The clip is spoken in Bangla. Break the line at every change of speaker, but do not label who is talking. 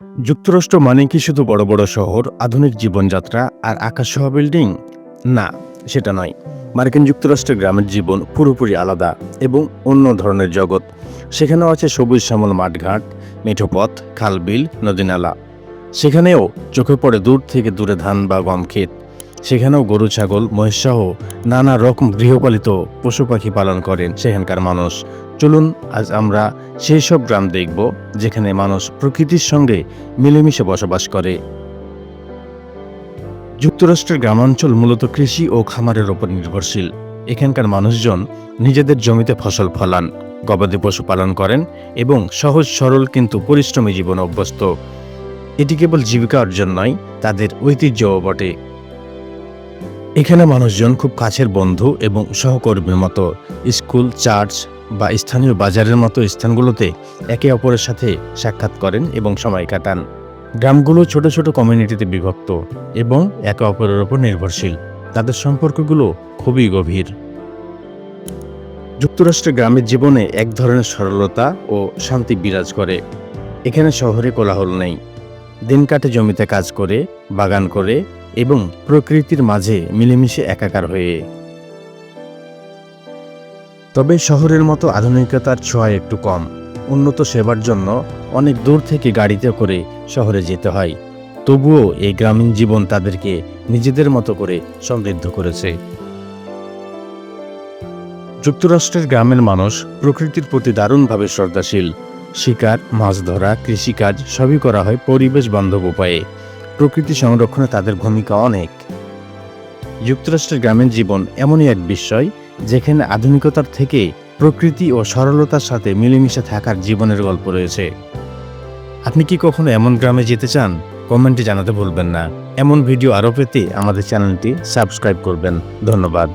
যুক্তরাষ্ট্র মানে কি শুধু বড় বড় শহর, আধুনিক জীবনযাত্রা আর আকাশছোঁয়া বিল্ডিং? না, সেটা নয়। মার্কিন যুক্তরাষ্ট্রের গ্রামের জীবন পুরোপুরি আলাদা এবং অন্য ধরনের জগৎ। সেখানেও আছে সবুজ শ্যামল মাঠঘাট, মেঠো পথ, খালবিল, নদীনালা। সেখানেও চোখে পড়ে দূর থেকে দূরে ধান বা গম ক্ষেত। সেখানেও গরু ছাগল মহিষসহ নানা রকম গৃহপালিত পশু পাখি পালন করেন সেখানকার মানুষ। চলুন আজ আমরা সেই সব গ্রাম দেখব যেখানে মানুষ প্রকৃতির সঙ্গে মিলেমিশে বসবাস করে। যুক্তরাষ্ট্রের গ্রামাঞ্চল মূলত কৃষি ও খামারের ওপর নির্ভরশীল। এখানকার মানুষজন নিজেদের জমিতে ফসল ফলান, গবাদি পশু পালন করেন এবং সহজ সরল কিন্তু পরিশ্রমী জীবনে অভ্যস্ত। এটি কেবল জীবিকা অর্জন নয়, তাদের ঐতিহ্যও বটে। এখানে মানুষজন খুব কাছের বন্ধু এবং সহকর্মীর মতো। স্কুল, চার্চ বা স্থানীয় বাজারের মতো স্থানগুলোতে একে অপরের সাথে সাক্ষাৎ করেন এবং সময় কাটান। গ্রামগুলো ছোট ছোট কমিউনিটিতে বিভক্ত এবং একে অপরের উপর নির্ভরশীল। তাদের সম্পর্কগুলো খুবই গভীর। যুক্তরাষ্ট্রের গ্রামের জীবনে এক ধরনের সরলতা ও শান্তি বিরাজ করে। এখানে শহরে কোলাহল নেই। দিন কাটে জমিতে কাজ করে, বাগান করে এবং প্রকৃতির মাঝে মিলেমিশে একাকার হয়ে। তবে শহরের মতো আধুনিকতার ছোঁয়া একটু কম। উন্নত সেবার জন্য অনেক দূর থেকে গাড়িতে করে শহরে যেতে হয়। তবুও এই গ্রামীণ জীবন তাদেরকে নিজেদের মতো করে সমৃদ্ধ করেছে। যুক্তরাষ্ট্রের গ্রামের মানুষ প্রকৃতির প্রতি দারুণভাবে শ্রদ্ধাশীল। শিকার, মাছ ধরা, কৃষিকাজ সবই করা হয় পরিবেশ বান্ধব উপায়ে। প্রকৃতি সংরক্ষণে তাদের ভূমিকা অনেক। যুক্তরাষ্ট্রের গ্রামীণ জীবন এমনই এক বিষয় যেখানে আধুনিকতার থেকে প্রকৃতি ও সরলতার সাথে মিলেমিশে থাকার জীবনের গল্প রয়েছে। আপনি কি কখনো এমন গ্রামে যেতে চান? কমেন্টে জানাতে ভুলবেন না। এমন ভিডিও আরও পেতে আমাদের চ্যানেলটি সাবস্ক্রাইব করবেন। ধন্যবাদ।